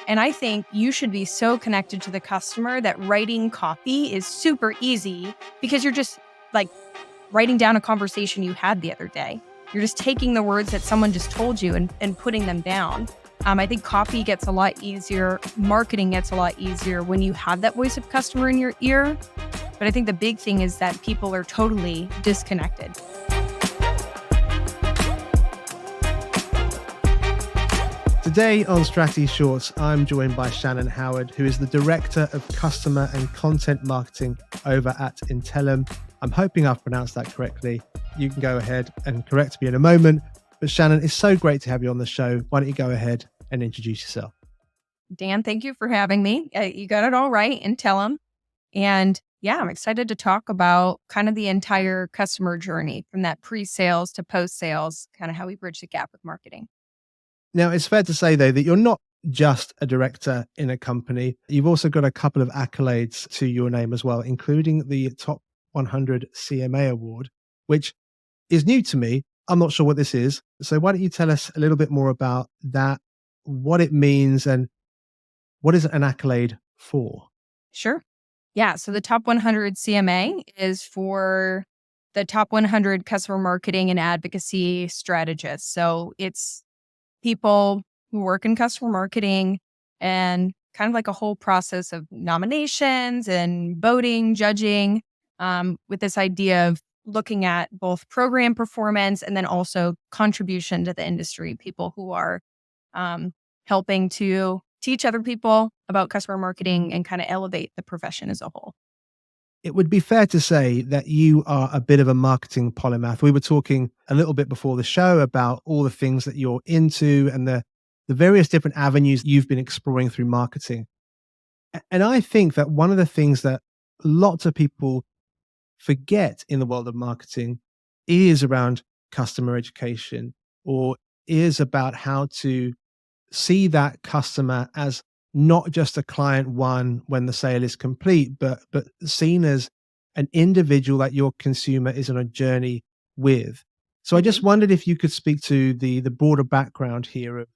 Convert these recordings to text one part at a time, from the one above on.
And I think you should be so connected to the customer that writing copy is super easy because you're just like writing down a conversation you had the other day. You're just taking the words that someone just told you and putting them down. I think copy gets a lot easier. Marketing gets a lot easier when you have that voice of customer in your ear. But I think the big thing is that people are totally disconnected. Today on Strategy Shorts, I'm joined by Shannon Howard, who is the Director of Customer and Content Marketing over at Intellum. I'm hoping I've pronounced that correctly. You can go ahead and correct me in a moment. But Shannon, it's so great to have you on the show. Why don't you go ahead and introduce yourself? Dan, thank you for having me. You got it all right, Intellum. And yeah, I'm excited to talk about kind of the entire customer journey from that pre-sales to post-sales, kind of how we bridge the gap with marketing. Now, it's fair to say, though, that you're not just a director in a company. You've also got a couple of accolades to your name as well, including the Top 100 CMA Award, which is new to me. I'm not sure what this is. So why don't you tell us a little bit more about that, what it means, and what is an accolade for? Sure. Yeah. So the Top 100 CMA is for the top 100 customer marketing and advocacy strategists. So it's people who work in customer marketing and kind of like a whole process of nominations and voting, judging, with this idea of looking at both program performance and then also contribution to the industry, people who are helping to teach other people about customer marketing and kind of elevate the profession as a whole. It would be fair to say that you are a bit of a marketing polymath. We were talking a little bit before the show about all the things that you're into and the various different avenues you've been exploring through marketing. And I think that one of the things that lots of people forget in the world of marketing is around customer education, or is about how to see that customer as not just a client one when the sale is complete, but seen as an individual that your consumer is on a journey with. So I just wondered if you could speak to the broader background here of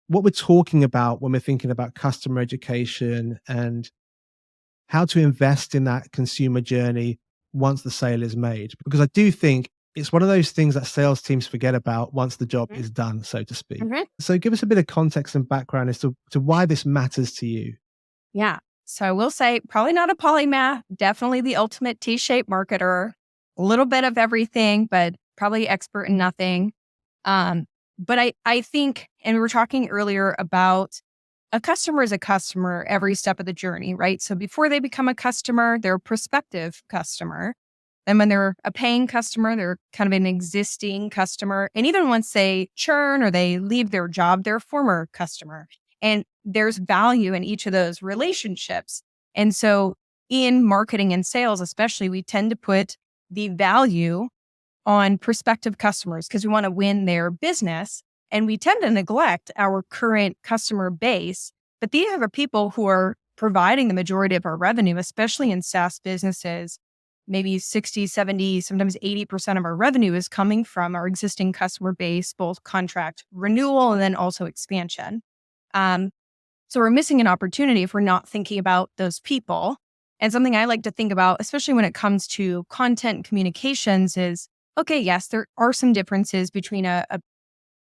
what we're talking about when we're thinking about customer education and how to invest in that consumer journey once the sale is made. Because I do think it's one of those things that sales teams forget about once the job is done, so to speak. So give us a bit of context and background as to why this matters to you. Yeah. So I will say, probably not a polymath, definitely the ultimate T-shaped marketer, a little bit of everything, but probably expert in nothing. But I think, and we were talking earlier about a customer is a customer every step of the journey, right? So before they become a customer, they're a prospective customer. And when they're a paying customer, they're kind of an existing customer. And even once they churn or they leave their job, they're a former customer. And there's value in each of those relationships. And so in marketing and sales, especially, we tend to put the value on prospective customers because we want to win their business. And we tend to neglect our current customer base. But these are the people who are providing the majority of our revenue, especially in SaaS businesses. Maybe 60, 70, sometimes 80% of our revenue is coming from our existing customer base, both contract renewal and then also expansion. So we're missing an opportunity if we're not thinking about those people. And something I like to think about, especially when it comes to content and communications, is, okay, yes, there are some differences between a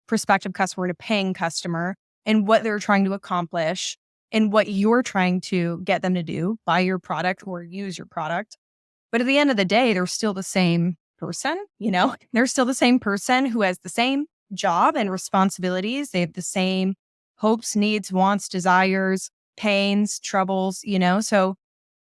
prospective customer and a paying customer and what they're trying to accomplish and what you're trying to get them to do, buy your product or use your product. But at the end of the day, they're still the same person, They're still the same person who has the same job and responsibilities. They have the same hopes, needs, wants, desires, pains, troubles, So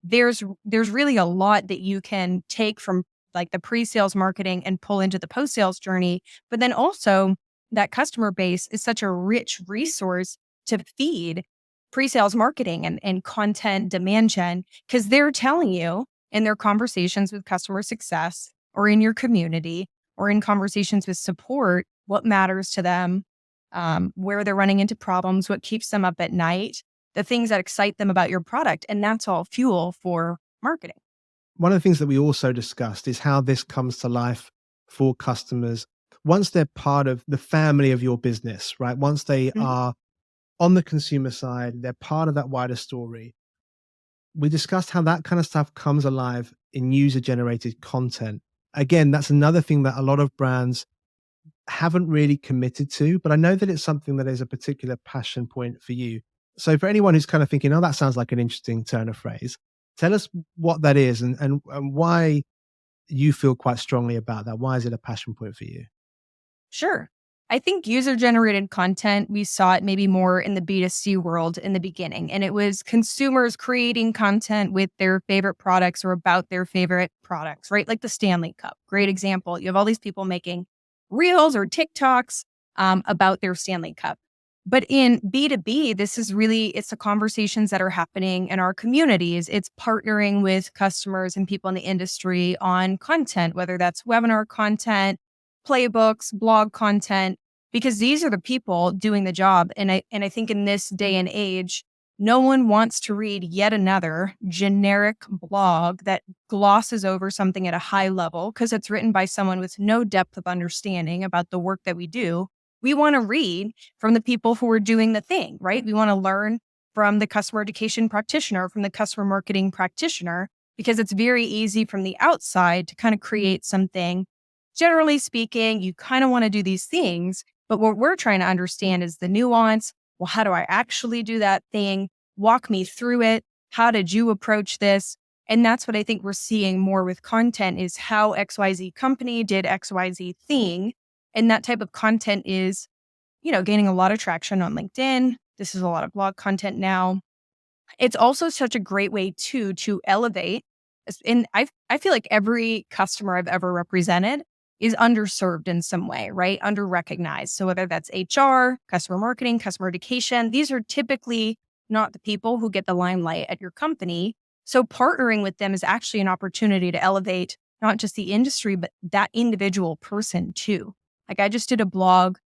there's really a lot that you can take from like the pre-sales marketing and pull into the post-sales journey. But then also that customer base is such a rich resource to feed pre-sales marketing and content demand gen, because they're telling you in their conversations with customer success or in your community or in conversations with support, what matters to them, where they're running into problems, what keeps them up at night, the things that excite them about your product. And that's all fuel for marketing. One of the things that we also discussed is how this comes to life for customers once they're part of the family of your business, right? Once they are on the consumer side. They're part of that wider story. We discussed how that kind of stuff comes alive in user generated content. Again, that's another thing that a lot of brands haven't really committed to, but I know that it's something that is a particular passion point for you. So for anyone who's kind of thinking, oh, that sounds like an interesting turn of phrase, tell us what that is and why you feel quite strongly about that. Why is it a passion point for you? Sure. I think user generated content, we saw it maybe more in the B2C world in the beginning. And it was consumers creating content with their favorite products or about their favorite products, right? Like the Stanley Cup. Great example. You have all these people making reels or TikToks about their Stanley Cup. But in B2B, this is really, it's the conversations that are happening in our communities. It's partnering with customers and people in the industry on content, whether that's webinar content, playbooks, blog content, because these are the people doing the job. And I think in this day and age, no one wants to read yet another generic blog that glosses over something at a high level because it's written by someone with no depth of understanding about the work that we do. We want to read from the people who are doing the thing, right? We want to learn from the customer education practitioner, from the customer marketing practitioner, because it's very easy from the outside to kind of create something. Generally speaking, you kind of want to do these things, but what we're trying to understand is the nuance. Well, how do I actually do that thing? Walk me through it. How did you approach this? And that's what I think we're seeing more with content is how XYZ company did XYZ thing. And that type of content is, gaining a lot of traction on LinkedIn. This is a lot of blog content now. It's also such a great way too to elevate. And I feel like every customer I've ever represented is underserved in some way, right? Under-recognized. So whether that's HR, customer marketing, customer education, these are typically not the people who get the limelight at your company. So partnering with them is actually an opportunity to elevate not just the industry, but that individual person too. Like I just did a blog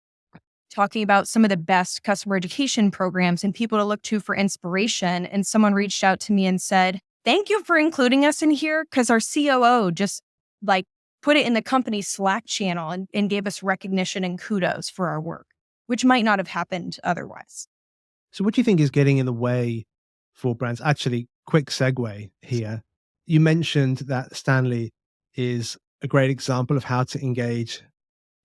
talking about some of the best customer education programs and people to look to for inspiration. And someone reached out to me and said, thank you for including us in here because our COO just like put it in the company Slack channel and gave us recognition and kudos for our work, which might not have happened otherwise. So what do you think is getting in the way for brands? Actually, quick segue here. You mentioned that Stanley is a great example of how to engage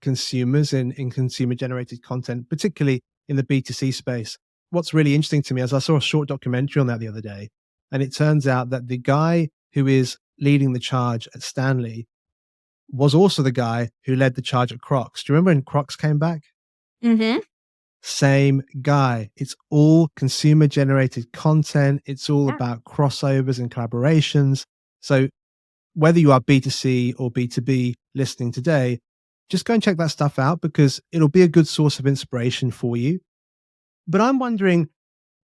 consumers in consumer generated content, particularly in the B2C space. What's really interesting to me is I saw a short documentary on that the other day, and it turns out that the guy who is leading the charge at Stanley was also the guy who led the charge at Crocs. Do you remember when Crocs came back? Mm-hmm. Same guy. It's all consumer generated content. It's all Yeah. about crossovers and collaborations. So whether you are B2C or B2B listening today, just go and check that stuff out because it'll be a good source of inspiration for you. But I'm wondering,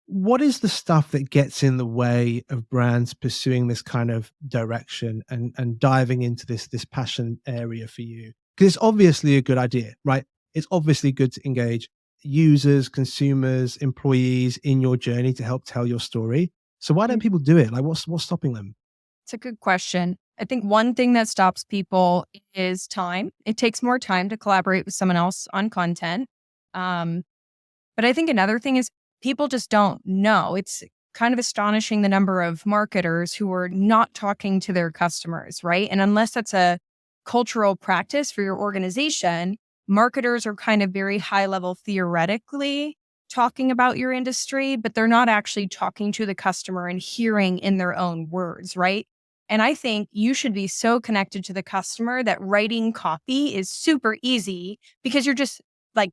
what is the stuff that gets in the way of brands pursuing this kind of direction and diving into this passion area for you? Because it's obviously a good idea, right? It's obviously good to engage users, consumers, employees in your journey to help tell your story. So why don't people do it? Like what's stopping them? It's a good question. I think one thing that stops people is time. It takes more time to collaborate with someone else on content. Um, but I think another thing is people just don't know. It's kind of astonishing the number of marketers who are not talking to their customers, right? And unless that's a cultural practice for your organization, marketers are kind of very high level theoretically talking about your industry, but they're not actually talking to the customer and hearing in their own words, right? And I think you should be so connected to the customer that writing copy is super easy because you're just like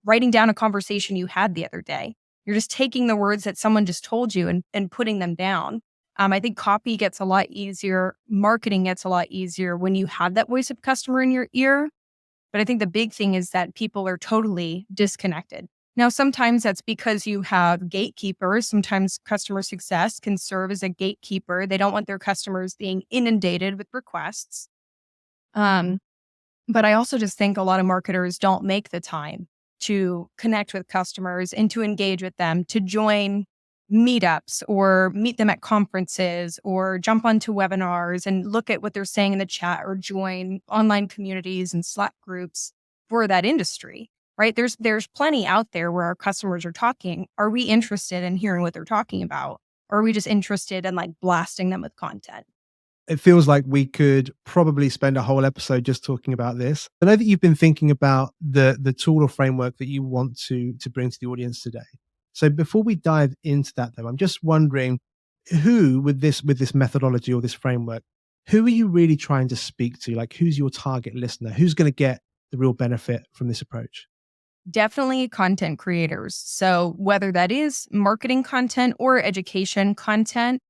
writing down a conversation you had the other day. You're just taking the words that someone just told you and putting them down. I think copy gets a lot easier. Marketing gets a lot easier when you have that voice of customer in your ear. But I think the big thing is that people are totally disconnected. Now, sometimes that's because you have gatekeepers. Sometimes customer success can serve as a gatekeeper. They don't want their customers being inundated with requests. But I also just think a lot of marketers don't make the time to connect with customers and to engage with them, to join meetups or meet them at conferences or jump onto webinars and look at what they're saying in the chat or join online communities and Slack groups for that industry, right? There's plenty out there where our customers are talking. Are we interested in hearing what they're talking about? Or are we just interested in like blasting them with content? It feels like we could probably spend a whole episode just talking about this. I know that you've been thinking about the tool or framework that you want to bring to the audience today. So before we dive into that, though, I'm just wondering who with this methodology or this framework, who are you really trying to speak to? Like, who's your target listener? Who's going to get the real benefit from this approach? Definitely content creators. So whether that is marketing content or education content,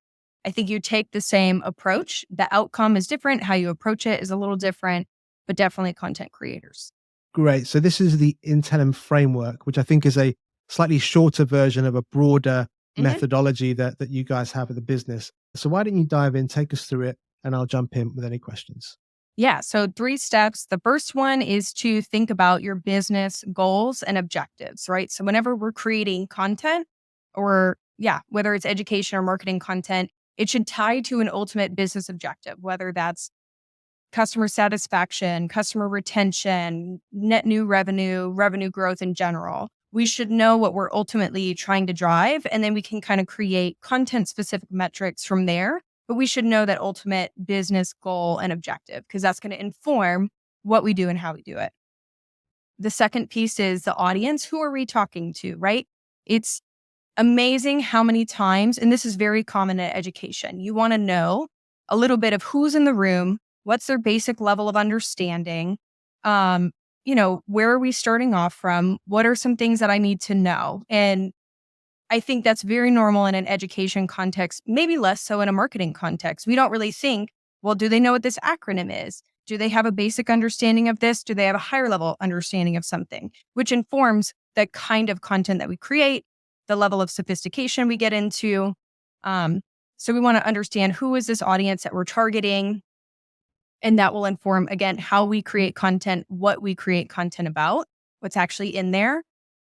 I think you take the same approach. The outcome is different. How you approach it is a little different, but definitely content creators. Great. So this is the Intellum framework, which I think is a slightly shorter version of a broader Mhm. methodology that you guys have at the business. So why don't you dive in, take us through it, and I'll jump in with any questions. Yeah. So, 3 steps. The first one is to think about your business goals and objectives, right? So, whenever we're creating content or, yeah, whether it's education or marketing content, it should tie to an ultimate business objective, whether that's customer satisfaction, customer retention, net new revenue, revenue growth in general. We should know what we're ultimately trying to drive, and then we can kind of create content specific metrics from there. But we should know that ultimate business goal and objective because that's going to inform what we do and how we do it. The second piece is the audience. Who are we talking to, right? It's amazing how many times, and this is very common in education, you want to know a little bit of who's in the room, what's their basic level of understanding, um, where are we starting off from? What are some things that I need to know? And I think that's very normal in an education context, maybe less so in a marketing context. We don't really think, well, do they know what this acronym is? Do they have a basic understanding of this? Do they have a higher level understanding of something? Which informs the kind of content that we create, the level of sophistication we get into. Um, so we want to understand who is this audience that we're targeting. And that will inform, again, how we create content, what we create content about, what's actually in there.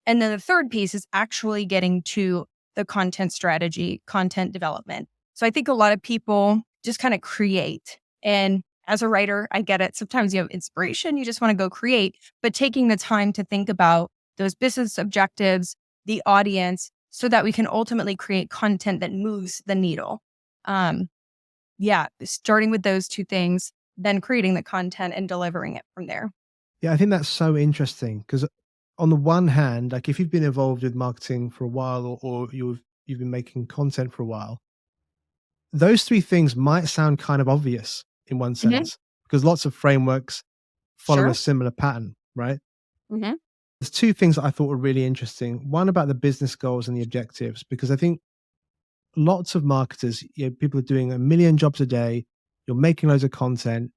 And then the third piece is actually getting to the content strategy, content development. So I think a lot of people just kind of create. And as a writer, I get it. Sometimes you have inspiration, you just want to go create, but taking the time to think about those business objectives, the audience, so that we can ultimately create content that moves the needle. Um, yeah, starting with those two things, then creating the content and delivering it from there. Yeah, I think that's so interesting because on the one hand, like if you've been involved with marketing for a while or you've been making content for a while, those three things might sound kind of obvious in one Hmm. sense because lots of frameworks follow a Sure. similar pattern, right? Hmm. There's two things that I thought were really interesting. One about the business goals and the objectives, because I think lots of marketers, people are doing a million jobs a day. You're making loads of content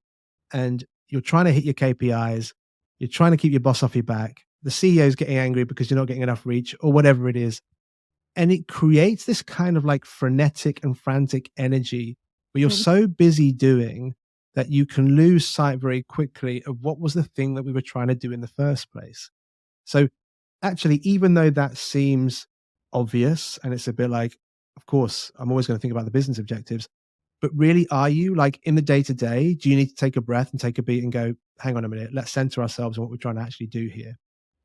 and you're trying to hit your KPIs. You're trying to keep your boss off your back. The CEO is getting angry because you're not getting enough reach or whatever it is. And it creates this kind of like frenetic and frantic energy where you're so busy doing that you can lose sight very quickly of what was the thing that we were trying to do in the first place. So actually, even though that seems obvious and it's a bit like, of course, I'm always going to think about the business objectives, but really, are you like in the day to day? Do you need to take a breath and take a beat and go, hang on a minute, let's center ourselves on what we're trying to actually do here?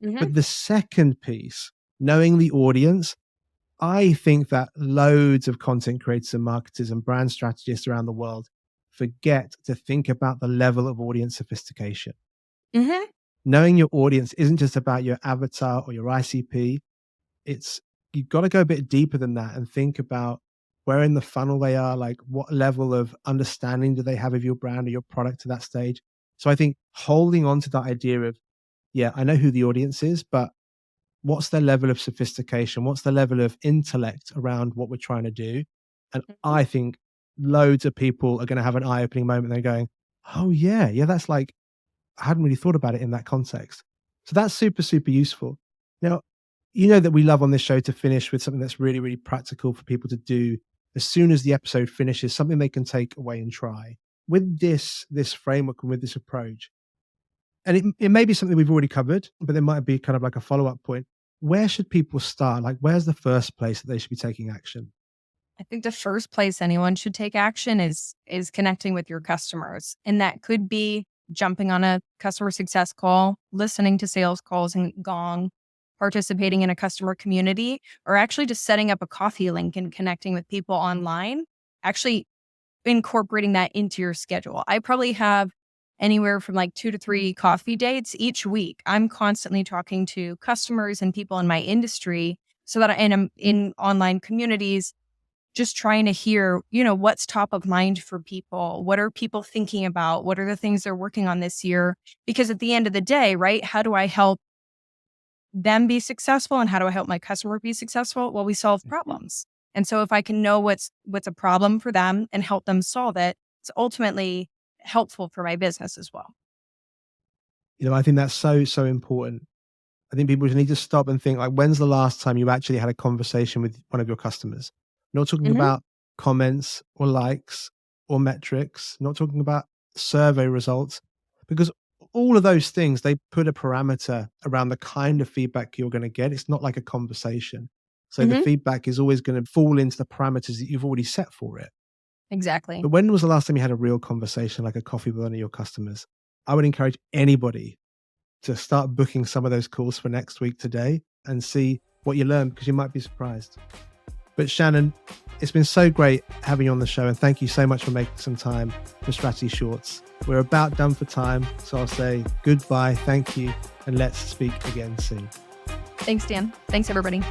Hmm. But the second piece, knowing the audience, I think that loads of content creators and marketers and brand strategists around the world forget to think about the level of audience sophistication. Hmm. Knowing your audience isn't just about your avatar or your ICP. It's you've got to go a bit deeper than that and think about where in the funnel they are, like what level of understanding do they have of your brand or your product to that stage. So I think holding on to that idea of, yeah, I know who the audience is, but what's their level of sophistication? What's the level of intellect around what we're trying to do? And Hmm. I think loads of people are going to have an eye-opening moment. They're going, oh yeah, that's like I hadn't really thought about it in that context. So that's super, super useful. Now, you know that we love on this show to finish with something that's really, really practical for people to do as soon as the episode finishes, something they can take away and try. With this framework and with this approach, and it may be something we've already covered, but there might be kind of like a follow-up point. Where should people start? Like, where's the first place that they should be taking action? I think the first place anyone should take action is connecting with your customers. And that could be jumping on a customer success call, listening to sales calls and Gong, participating in a customer community, or actually just setting up a coffee link and connecting with people online, actually incorporating that into your schedule. I probably have anywhere from like 2 to 3 coffee dates each week. I'm constantly talking to customers and people in my industry so that I'm in online communities, just trying to hear, what's top of mind for people. What are people thinking about? What are the things they're working on this year? Because at the end of the day, right, how do I help them be successful and how do I help my customer be successful? Well, we solve problems. And so if I can know what's a problem for them and help them solve it, it's ultimately helpful for my business as well. I think that's so, so important. I think people just need to stop and think, like, when's the last time you actually had a conversation with one of your customers? Not talking Hmm. about comments or likes or metrics, not talking about survey results, because all of those things, they put a parameter around the kind of feedback you're going to get. It's not like a conversation. So the Hmm. feedback is always going to fall into the parameters that you've already set for it. Exactly. But when was the last time you had a real conversation, like a coffee with one of your customers? I would encourage anybody to start booking some of those calls for next week today and see what you learn, because you might be surprised. But Shannon, it's been so great having you on the show, and thank you so much for making some time for Strategy Shorts. We're about done for time, so I'll say goodbye, thank you, and let's speak again soon. Thanks, Dan. Thanks, everybody.